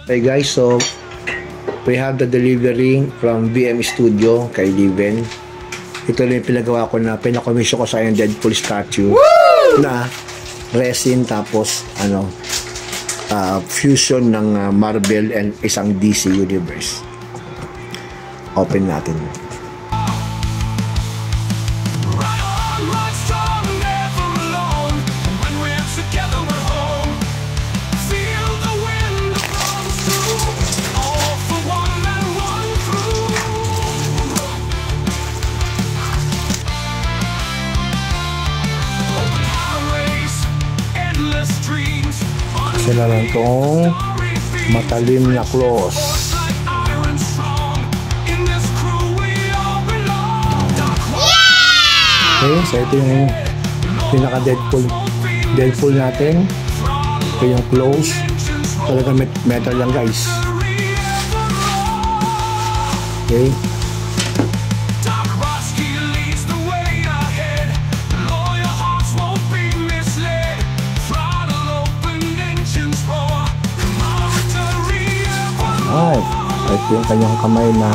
Hey guys, so we have the delivery from VM Studio kay Liven. Ito lang yung pinagawa ko na pinakomisyon ko sa yung Deadpool statue. Woo! Na resin tapos fusion ng Marvel and isang DC Universe. Open natin. Sila lang itong matalim na claws. Okay, so ito yung pinaka Deadpool natin. Ito yung claws. Talagang metal lang guys. Okay. Ito yung kanyang kamay na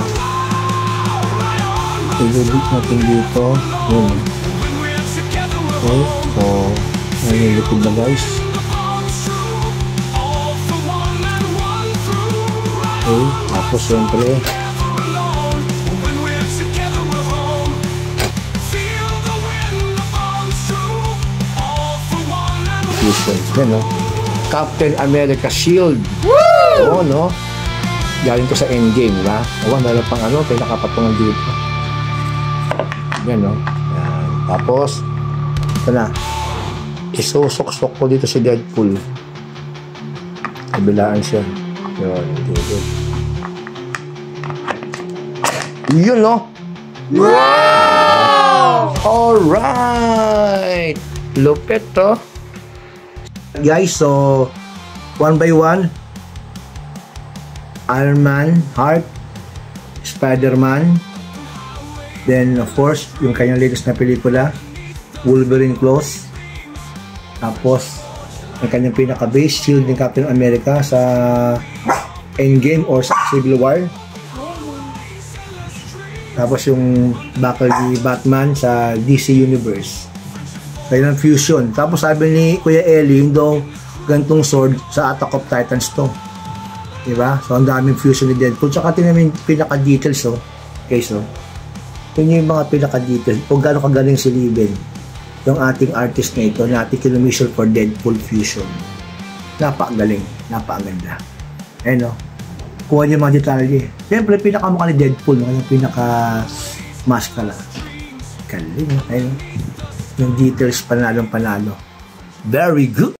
ilulip natin dito. Yun. Okay, so nililipid na guys. Okay, tapos siyempre yan o, Captain America Shield. Oo, no? Galing ko sa Endgame, diba? O, meron pang pinakapatungan dito. Yan, no? Yan. Tapos, ito na. Isusok-sok ko dito si Deadpool. Kabilaan siya. Yun, dito. Yun, no? Wow! Alright! Lupit, to. Guys, so, one by one, Iron Man, Hulk, Spider-Man, then of course, yung kanyang latest na pelikula, Wolverine claws, tapos, yung kanyang pinaka-base shield ng Captain America sa Endgame or sa Civil War, tapos yung buckle ni Batman sa DC Universe, kanyang fusion, tapos sabi ni Kuya Eli, yung daw gantong sword sa Attack of Titans to. Diba? So, ang daming fusion ni Deadpool. Tsaka tingnan yung pinaka-details, oh. Okay, so. Yun yung mga pinaka-details. Kung gano'ng kagaling si Liven. Yung ating artist na ito, na ating kilomission for Deadpool fusion. Napakagaling. Napakaganda. Ayun, oh. Kuha niyo mga detalye. Siyempre, pinakamukha ni Deadpool. Yung pinaka-maskara. Galing, oh. Ayun. Yung details, panalong-panalo. Very good.